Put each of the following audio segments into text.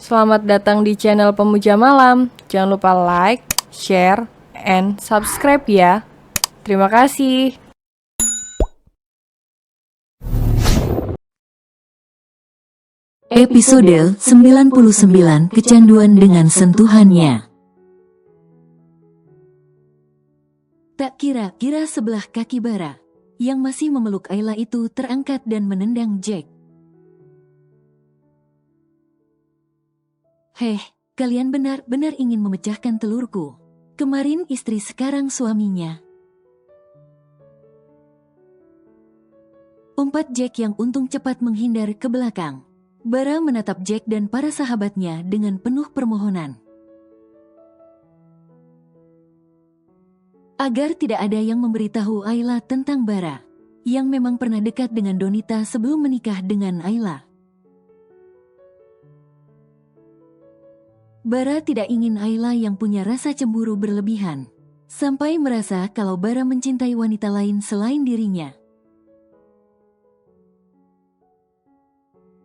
Selamat datang di channel Pemuja Malam. Jangan lupa like, share, and subscribe ya. Terima kasih. Episode 99 Kecanduan dengan Sentuhannya. Tak kira-kira sebelah kaki bara yang masih memeluk Ayla itu terangkat dan menendang Jack. Heh, kalian benar-benar ingin memecahkan telurku. Kemarin istri, sekarang suaminya. Umpat Jack yang untung cepat menghindar ke belakang. Bara menatap Jack dan para sahabatnya dengan penuh permohonan. Agar tidak ada yang memberitahu Ayla tentang Bara, yang memang pernah dekat dengan Donita sebelum menikah dengan Ayla. Bara tidak ingin Ayla yang punya rasa cemburu berlebihan, sampai merasa kalau Bara mencintai wanita lain selain dirinya.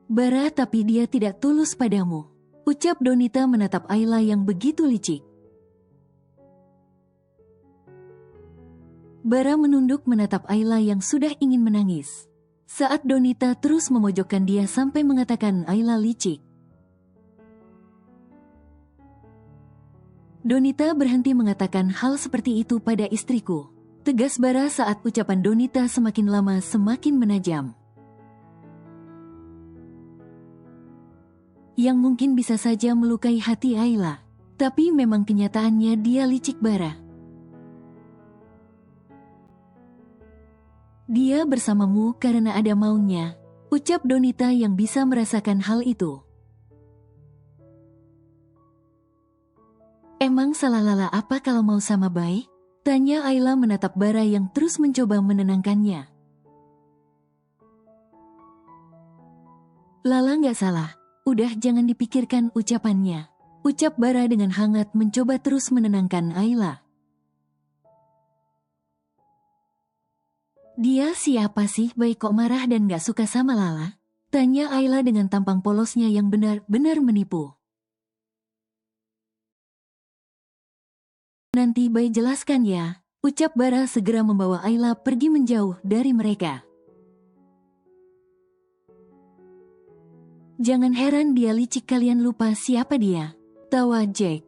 Bara, tapi dia tidak tulus padamu, ucap Donita menatap Ayla yang begitu licik. Bara menunduk menatap Ayla yang sudah ingin menangis, saat Donita terus memojokkan dia sampai mengatakan Ayla licik. Donita berhenti mengatakan hal seperti itu pada istriku, tegas Bara saat ucapan Donita semakin lama semakin menajam. Yang mungkin bisa saja melukai hati Ayla, tapi memang kenyataannya dia licik Bara. Dia bersamamu karena ada maunya, ucap Donita yang bisa merasakan hal itu. Emang salah Lala apa kalau mau sama Bay? Tanya Ayla menatap Bara yang terus mencoba menenangkannya. Lala nggak salah, udah jangan dipikirkan ucapannya, ucap Bara dengan hangat mencoba terus menenangkan Ayla. Dia siapa sih Bay kok marah dan gak suka sama Lala? Tanya Ayla dengan tampang polosnya yang benar-benar menipu. Nanti Bay jelaskan ya, ucap Bara segera membawa Ayla pergi menjauh dari mereka. Jangan heran dia licik, kalian lupa siapa dia, tawa Jack.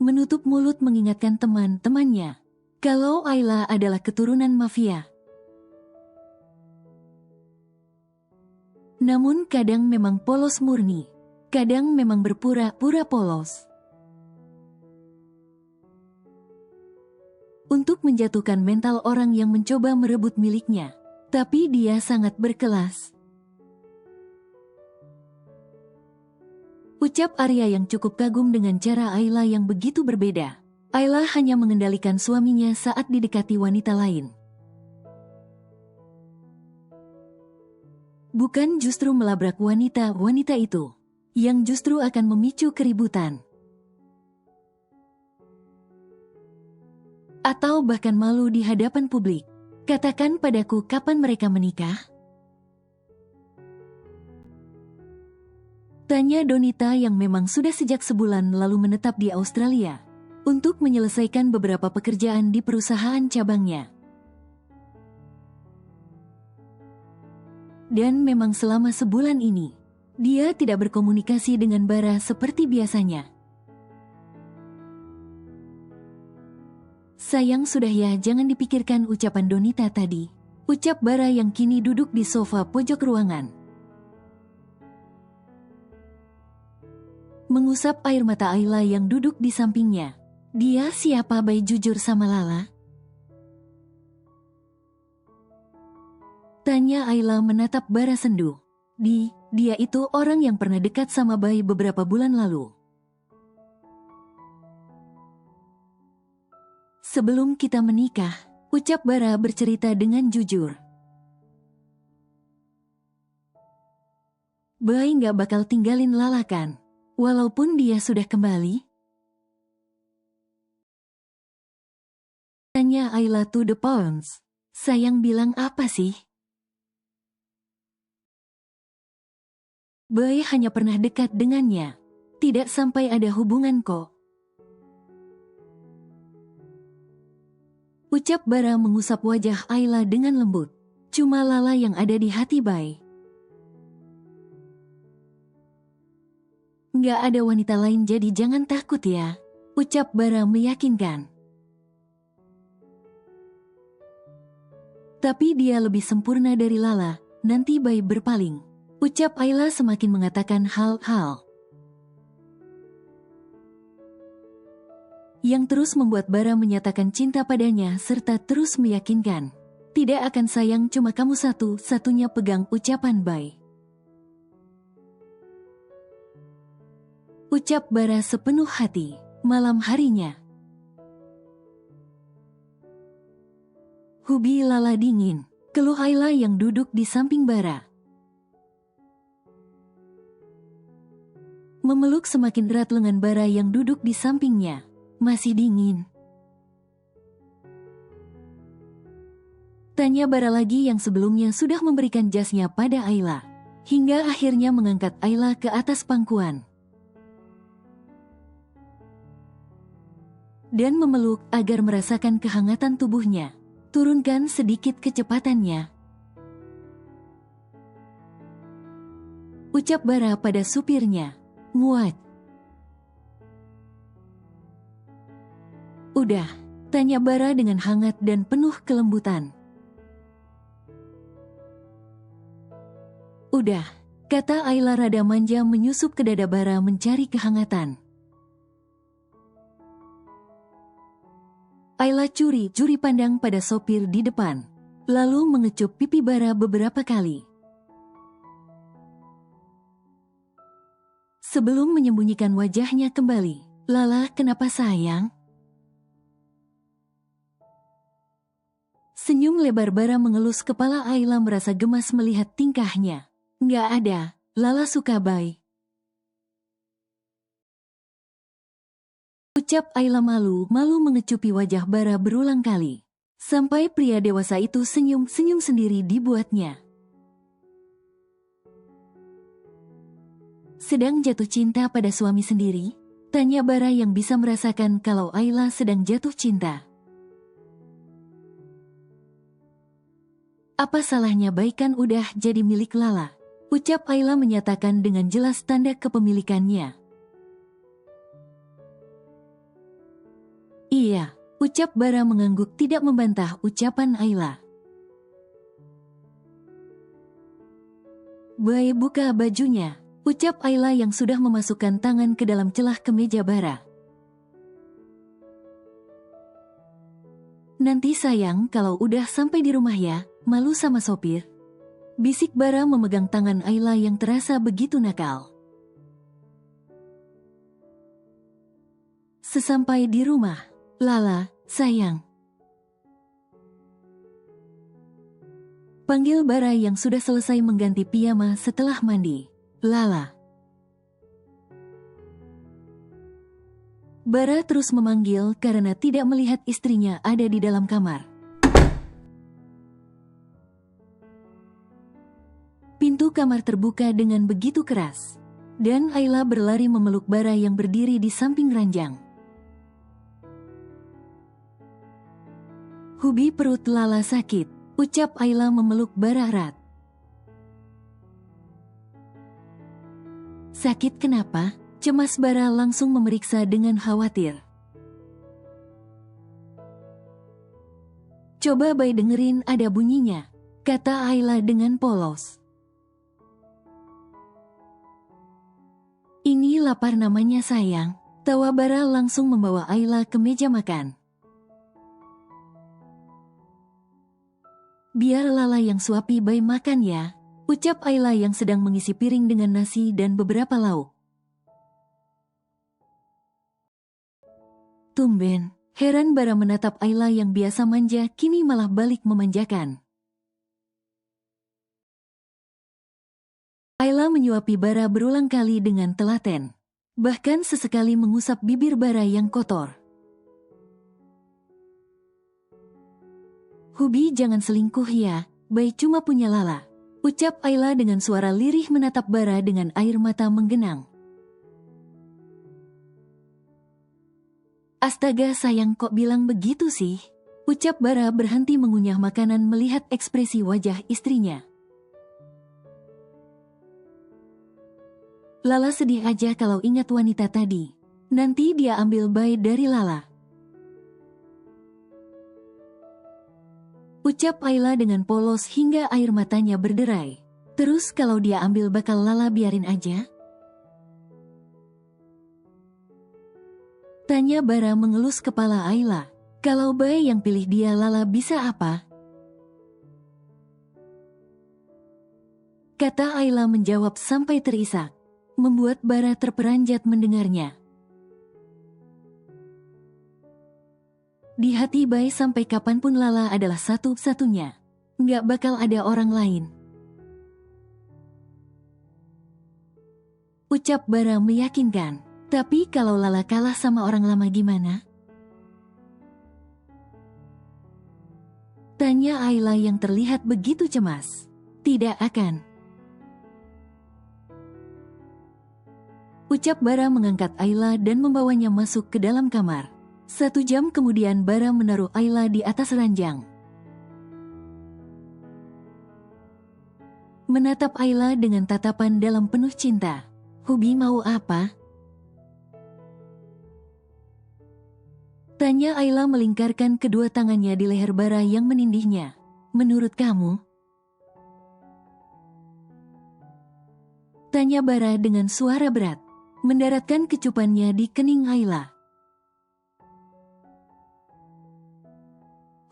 Menutup mulut mengingatkan teman-temannya kalau Ayla adalah keturunan mafia. Namun kadang memang polos murni, kadang memang berpura-pura polos. Untuk menjatuhkan mental orang yang mencoba merebut miliknya, tapi dia sangat berkelas. Ucap Arya yang cukup kagum dengan cara Ayla yang begitu berbeda. Ayla hanya mengendalikan suaminya saat didekati wanita lain, bukan justru melabrak wanita-wanita itu, yang justru akan memicu keributan. Atau bahkan malu di hadapan publik. Katakan padaku kapan mereka menikah? Tanya Donita yang memang sudah sejak sebulan lalu menetap di Australia untuk menyelesaikan beberapa pekerjaan di perusahaan cabangnya. Dan memang selama sebulan ini, dia tidak berkomunikasi dengan Bara seperti biasanya. Sayang sudah ya, jangan dipikirkan ucapan Donita tadi, ucap Bara yang kini duduk di sofa pojok ruangan. Mengusap air mata Ayla yang duduk di sampingnya. Dia siapa Bay jujur sama Lala? Tanya Ayla menatap Bara sendu. Dia itu orang yang pernah dekat sama Bay beberapa bulan lalu. Sebelum kita menikah, ucap Bara bercerita dengan jujur. Bay gak bakal tinggalin Lala kan? Walaupun dia sudah kembali? Tanya Ayla to the pounds. Sayang bilang apa sih? Bayi hanya pernah dekat dengannya. Tidak sampai ada hubungan kok. Ucap Bara mengusap wajah Ayla dengan lembut. Cuma Lala yang ada di hati Bai. Nggak ada wanita lain jadi jangan takut ya. Ucap Bara meyakinkan. Tapi dia lebih sempurna dari Lala, nanti Bai berpaling. Ucap Ayla semakin mengatakan hal-hal yang terus membuat Bara menyatakan cinta padanya serta terus meyakinkan. Tidak akan sayang cuma kamu satu-satunya pegang ucapan Bai. Ucap Bara sepenuh hati. Malam harinya. Hubi Lala dingin. Keluh Ayla yang duduk di samping Bara. Memeluk semakin erat lengan Bara yang duduk di sampingnya. Masih dingin. Tanya Bara lagi yang sebelumnya sudah memberikan jasnya pada Ayla. Hingga akhirnya mengangkat Ayla ke atas pangkuan. Dan memeluk agar merasakan kehangatan tubuhnya. Turunkan sedikit kecepatannya. Ucap Bara pada supirnya. Muat. Udah, tanya Bara dengan hangat dan penuh kelembutan. Udah, kata Ayla rada manja menyusup ke dada Bara mencari kehangatan. Ayla curi pandang pada sopir di depan, lalu mengecup pipi Bara beberapa kali. Sebelum menyembunyikan wajahnya kembali, Lala, kenapa sayang? Senyum lebar Bara mengelus kepala Ayla merasa gemas melihat tingkahnya. Nggak ada, Lala suka Bai. Ucap Ayla malu mengecupi wajah Bara berulang kali. Sampai pria dewasa itu senyum-senyum sendiri dibuatnya. Sedang jatuh cinta pada suami sendiri? Tanya Bara yang bisa merasakan kalau Ayla sedang jatuh cinta. Apa salahnya Bai kan udah jadi milik Lala? Ucap Ayla menyatakan dengan jelas tanda kepemilikannya. Iya, ucap Bara mengangguk tidak membantah ucapan Ayla. Bai buka bajunya, ucap Ayla yang sudah memasukkan tangan ke dalam celah kemeja Bara. Nanti sayang kalau udah sampai di rumah ya, malu sama sopir. Bisik Bara memegang tangan Ayla yang terasa begitu nakal. Sesampai di rumah, Lala, sayang. Panggil Bara yang sudah selesai mengganti piyama setelah mandi. Lala. Bara terus memanggil karena tidak melihat istrinya ada di dalam kamar. Pintu kamar terbuka dengan begitu keras. Dan Ayla berlari memeluk Bara yang berdiri di samping ranjang. Hubi perut Lala sakit, ucap Ayla memeluk Bara erat. Sakit kenapa? Cemas Bara langsung memeriksa dengan khawatir. Coba Bai dengerin ada bunyinya, kata Ayla dengan polos. Ini lapar namanya sayang. Tawa Bara langsung membawa Ayla ke meja makan. Biar Lala yang suapi Bai makan ya, ucap Ayla yang sedang mengisi piring dengan nasi dan beberapa lauk. Tumben, heran Bara menatap Ayla yang biasa manja kini malah balik memanjakan. Ayla menyuapi Bara berulang kali dengan telaten. Bahkan sesekali mengusap bibir Bara yang kotor. Hubi jangan selingkuh ya, Bai cuma punya Lala. Ucap Ayla dengan suara lirih menatap Bara dengan air mata menggenang. Astaga sayang, kok bilang begitu sih? Ucap Bara berhenti mengunyah makanan melihat ekspresi wajah istrinya. Lala sedih aja kalau ingat wanita tadi. Nanti dia ambil bayi dari Lala. Ucap Ayla dengan polos hingga air matanya berderai. Terus kalau dia ambil bakal Lala biarin aja? Tanya Bara mengelus kepala Ayla. Kalau bayi yang pilih dia Lala bisa apa? Kata Ayla menjawab sampai terisak. Membuat Bara terperanjat mendengarnya. Di hati bayi sampai kapanpun Lala adalah satu-satunya. Nggak bakal ada orang lain. Ucap Bara meyakinkan. Tapi kalau Lala kalah sama orang lama gimana? Tanya Ayla yang terlihat begitu cemas. Tidak akan. Ucap Bara mengangkat Ayla dan membawanya masuk ke dalam kamar. 1 jam kemudian Bara menaruh Ayla di atas ranjang. Menatap Ayla dengan tatapan dalam penuh cinta. Hubi mau apa? Tanya Ayla melingkarkan kedua tangannya di leher Bara yang menindihnya. Menurut kamu? Tanya Bara dengan suara berat. Mendaratkan kecupannya di kening Ayla.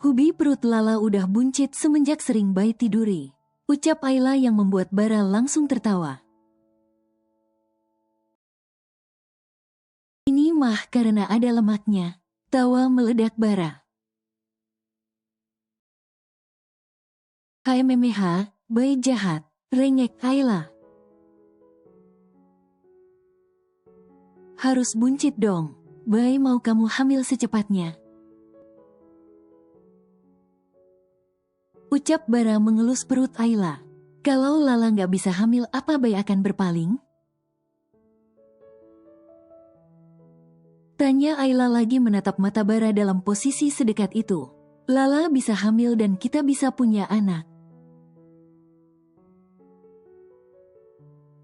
Hubi perut Lala udah buncit semenjak sering bayi tiduri. Ucap Ayla yang membuat Bara langsung tertawa. Ini mah karena ada lemaknya. Tawa meledak Bara. HMMH, bayi jahat, rengek Ayla. Harus buncit dong. Bayi mau kamu hamil secepatnya. Ucap Bara mengelus perut Ayla. Kalau Lala nggak bisa hamil, apa bayi akan berpaling? Tanya Ayla lagi menatap mata Bara dalam posisi sedekat itu. Lala bisa hamil dan kita bisa punya anak.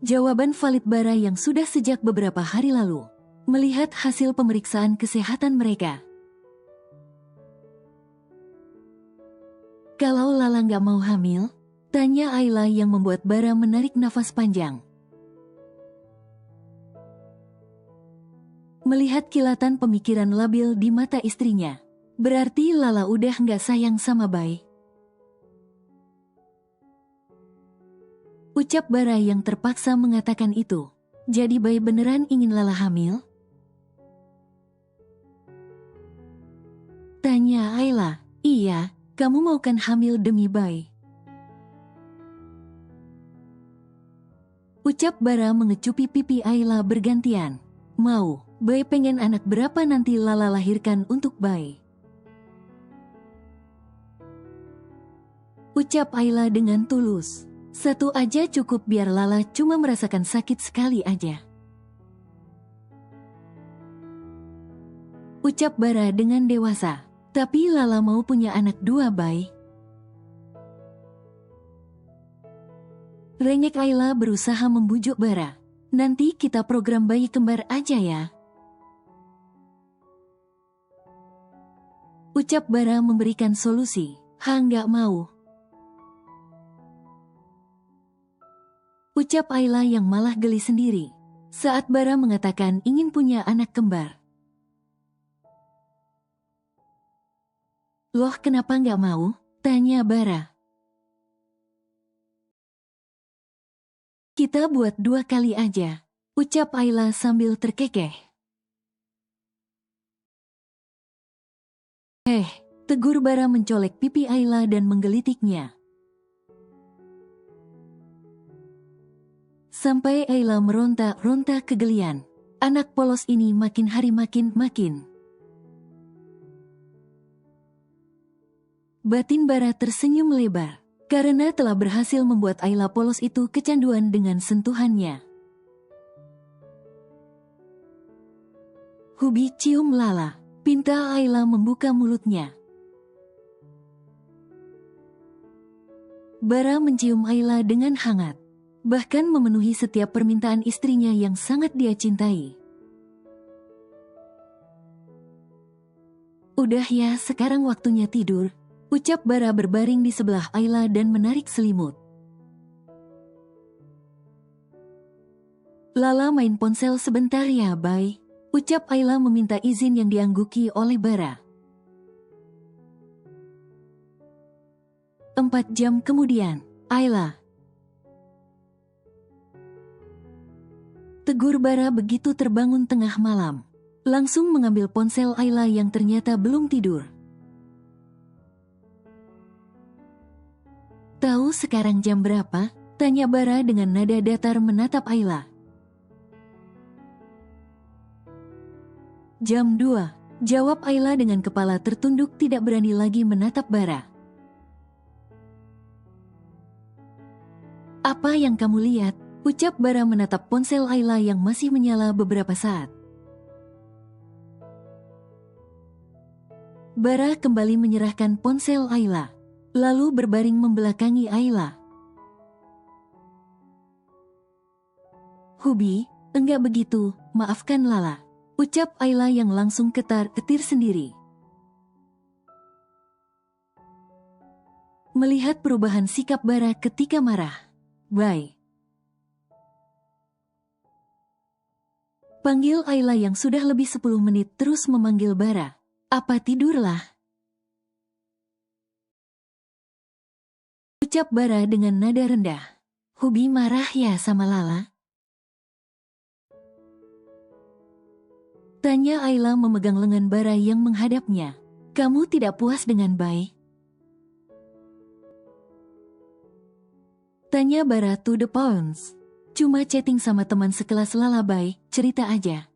Jawaban valid Bara yang sudah sejak beberapa hari lalu. Melihat hasil pemeriksaan kesehatan mereka. Kalau Lala nggak mau hamil? Tanya Ayla yang membuat Bara menarik nafas panjang. Melihat kilatan pemikiran labil di mata istrinya. Berarti Lala udah nggak sayang sama bayi. Ucap Bara yang terpaksa mengatakan itu. Jadi bayi beneran ingin Lala hamil? Tanya Ayla. Iya, kamu mau kan hamil demi bayi? Ucap Bara mengecupi pipi Ayla bergantian. Mau. Bayi pengen anak berapa nanti Lala lahirkan untuk bayi? Ucap Ayla dengan tulus. 1 aja cukup biar Lala cuma merasakan sakit sekali aja. Ucap Bara dengan dewasa. Tapi Lala mau punya anak 2 bayi. Rengek Ayla berusaha membujuk Bara. Nanti kita program bayi kembar aja ya. Ucap Bara memberikan solusi. Nggak mau. Ucap Ayla yang malah geli sendiri. Saat Bara mengatakan ingin punya anak kembar. Loh kenapa nggak mau? Tanya Bara. Kita buat 2 kali aja. Ucap Ayla sambil terkekeh. Tegur Bara mencolek pipi Ayla dan menggelitiknya. Sampai Ayla meronta-ronta kegelian. Anak polos ini makin hari makin. Batin Bara tersenyum lebar. karena telah berhasil membuat Ayla polos itu kecanduan dengan sentuhannya. Hubi cium Lala. Pinta Ayla membuka mulutnya. Bara mencium Ayla dengan hangat, bahkan memenuhi setiap permintaan istrinya yang sangat dia cintai. Udah ya, sekarang waktunya tidur, ucap Bara berbaring di sebelah Ayla dan menarik selimut. Lala main ponsel sebentar ya, Bay. Ucap Ayla meminta izin yang diangguki oleh Bara. 4 jam kemudian, Ayla. Tegur Bara begitu terbangun tengah malam. Langsung mengambil ponsel Ayla yang ternyata belum tidur. Tahu sekarang jam berapa? Tanya Bara dengan nada datar menatap Ayla. Jam 2, jawab Ayla dengan kepala tertunduk tidak berani lagi menatap Bara. Apa yang kamu lihat? Ucap Bara menatap ponsel Ayla yang masih menyala beberapa saat. Bara kembali menyerahkan ponsel Ayla, lalu berbaring membelakangi Ayla. Hubi, enggak begitu, maafkan Lala. Ucap Ayla yang langsung ketar-ketir sendiri. Melihat perubahan sikap Bara ketika marah. Bay. Panggil Ayla yang sudah lebih 10 menit terus memanggil Bara. Apa tidurlah? Ucap Bara dengan nada rendah. Hubi marah ya sama Lala? Tanya Ayla memegang lengan Bara yang menghadapnya. Kamu tidak puas dengan Bay? Tanya Bara to the pounds. Cuma chatting sama teman sekelas Lala Bay, cerita aja.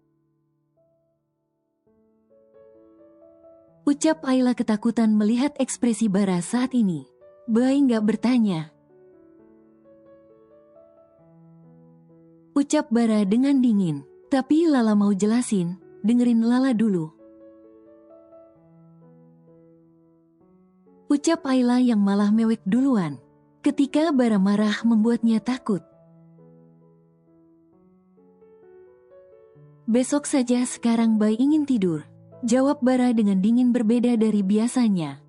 Ucap Ayla ketakutan melihat ekspresi Bara saat ini. Bay nggak bertanya. Ucap Bara dengan dingin. Tapi Lala mau jelasin. Dengerin Lala dulu. Ucap Ayla yang malah mewek duluan. Ketika Bara marah membuatnya takut. Besok saja, sekarang Bay ingin tidur. Jawab Bara dengan dingin berbeda dari biasanya.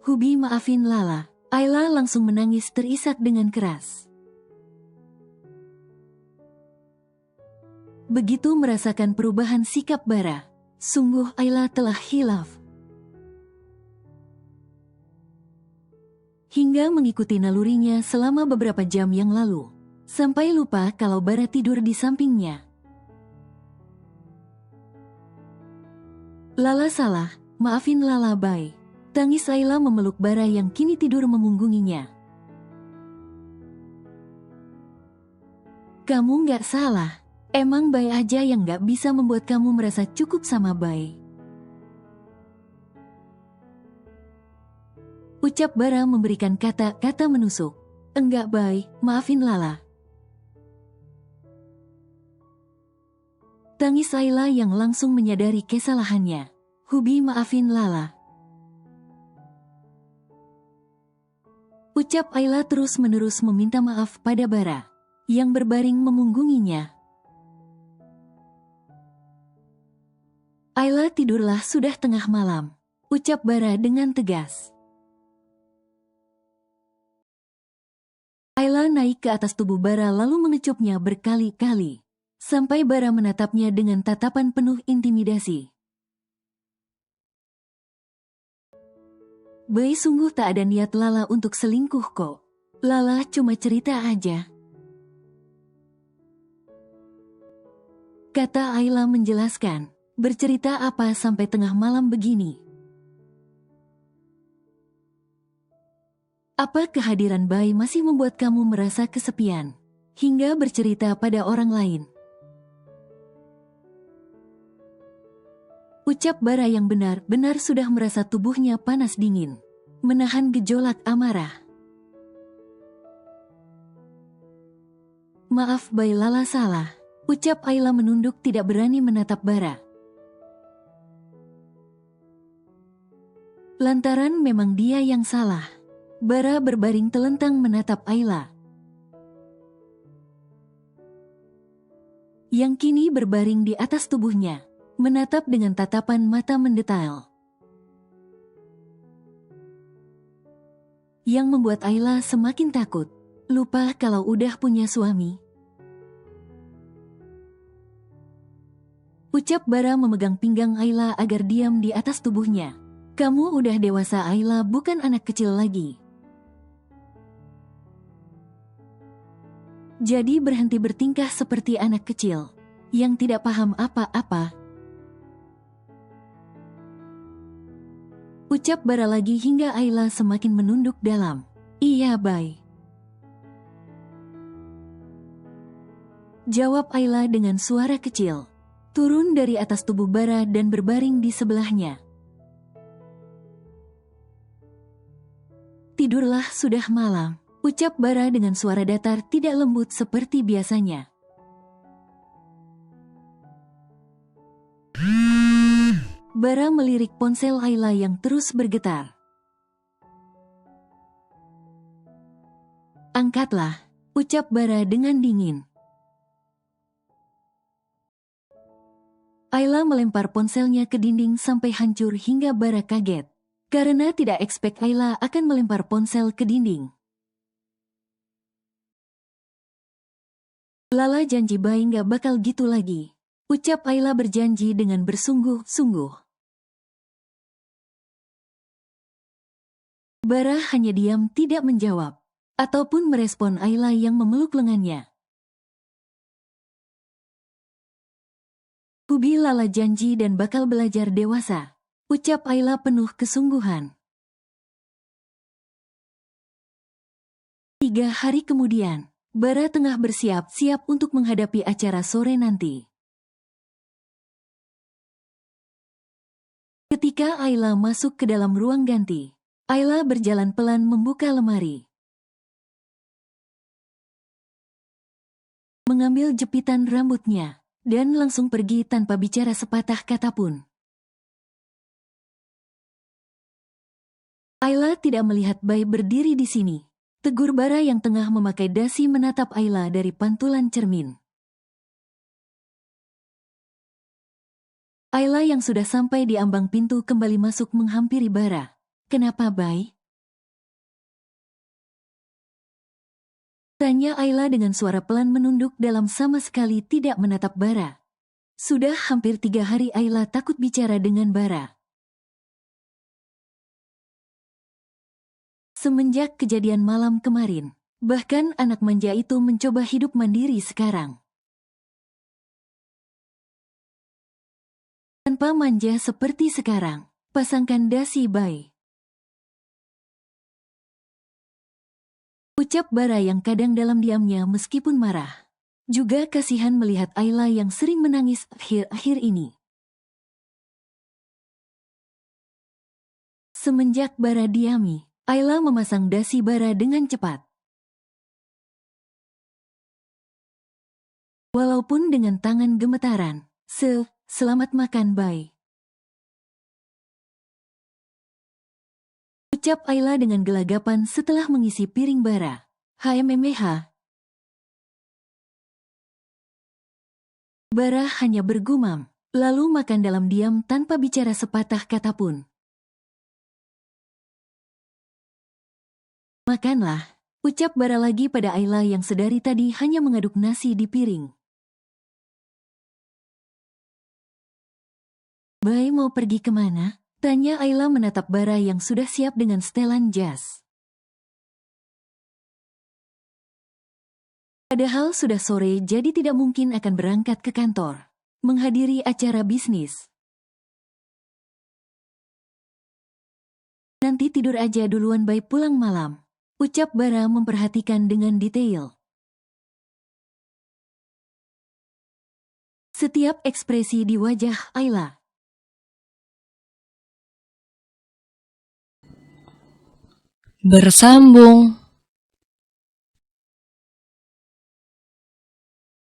Hubi maafin Lala. Ayla langsung menangis terisak dengan keras. Begitu merasakan perubahan sikap Bara, sungguh Ayla telah hilaf. Hingga mengikuti nalurinya selama beberapa jam yang lalu, sampai lupa kalau Bara tidur di sampingnya. Lala salah, maafin Lala Bay. Tangis Ayla memeluk Bara yang kini tidur memunggunginya. Kamu nggak salah. Emang Bay aja yang gak bisa membuat kamu merasa cukup sama Bay. Ucap Bara memberikan kata-kata menusuk. Enggak Bay, maafin Lala. Tangis Ayla yang langsung menyadari kesalahannya. Hubi maafin Lala. Ucap Ayla terus-menerus meminta maaf pada Bara, yang berbaring memunggunginya. Ayla tidurlah, sudah tengah malam. Ucap Bara dengan tegas. Ayla naik ke atas tubuh Bara lalu mengecupnya berkali-kali. Sampai Bara menatapnya dengan tatapan penuh intimidasi. Bay sungguh tak ada niat Lala untuk selingkuh kok. Lala cuma cerita aja. Kata Ayla menjelaskan. Bercerita apa sampai tengah malam begini? Apa kehadiran Bay masih membuat kamu merasa kesepian, hingga bercerita pada orang lain? Ucap Bara yang benar-benar sudah merasa tubuhnya panas dingin, menahan gejolak amarah. Maaf Bai, Lala salah. Ucap Ayla menunduk tidak berani menatap Bara. Lantaran memang dia yang salah. Bara berbaring telentang menatap Ayla, yang kini berbaring di atas tubuhnya, menatap dengan tatapan mata mendetail. Yang membuat Ayla semakin takut. Lupa kalau udah punya suami. Ucap Bara memegang pinggang Ayla agar diam di atas tubuhnya. Kamu udah dewasa Ayla, bukan anak kecil lagi. Jadi berhenti bertingkah seperti anak kecil yang tidak paham apa-apa. Ucap Bara lagi hingga Ayla semakin menunduk dalam. Iya Bai. Jawab Ayla dengan suara kecil. Turun dari atas tubuh Bara dan berbaring di sebelahnya. Tidurlah, sudah malam. Ucap Bara dengan suara datar tidak lembut seperti biasanya. Bara melirik ponsel Ayla yang terus bergetar. Angkatlah, ucap Bara dengan dingin. Ayla melempar ponselnya ke dinding sampai hancur hingga Bara kaget. Karena tidak expect Ayla akan melempar ponsel ke dinding. Lala janji Bai nggak bakal gitu lagi. Ucap Ayla berjanji dengan bersungguh-sungguh. Bara hanya diam tidak menjawab. Ataupun merespon Ayla yang memeluk lengannya. Hubi Lala janji dan bakal belajar dewasa. Ucap Ayla penuh kesungguhan. 3 hari kemudian, Bara tengah bersiap-siap untuk menghadapi acara sore nanti. Ketika Ayla masuk ke dalam ruang ganti, Ayla berjalan pelan membuka lemari. Mengambil jepitan rambutnya, dan langsung pergi tanpa bicara sepatah kata pun. Ayla tidak melihat Bai berdiri di sini. Tegur Bara yang tengah memakai dasi menatap Ayla dari pantulan cermin. Ayla yang sudah sampai di ambang pintu kembali masuk menghampiri Bara. Kenapa Bai? Tanya Ayla dengan suara pelan menunduk dalam sama sekali tidak menatap Bara. Sudah hampir 3 hari Ayla takut bicara dengan Bara. Semenjak kejadian malam kemarin, bahkan anak manja itu mencoba hidup mandiri sekarang. Tanpa manja seperti sekarang, pasangkan dasi Bai. Ucap Bara yang kadang dalam diamnya meskipun marah. Juga kasihan melihat Ayla yang sering menangis akhir-akhir ini. Semenjak Bara diami, Ayla memasang dasi Bara dengan cepat. Walaupun dengan tangan gemetaran. Selamat makan Bai. Ucap Ayla dengan gelagapan setelah mengisi piring Bara. HMMH. Bara hanya bergumam, lalu makan dalam diam tanpa bicara sepatah kata pun. Makanlah, ucap Bara lagi pada Ayla yang sedari tadi hanya mengaduk nasi di piring. Bai mau pergi kemana? Tanya Ayla menatap Bara yang sudah siap dengan setelan jas. Padahal sudah sore jadi tidak mungkin akan berangkat ke kantor, menghadiri acara bisnis. Nanti tidur aja duluan Bai, pulang malam. Ucap Bara memperhatikan dengan detail. Setiap ekspresi di wajah Ayla. bersambung.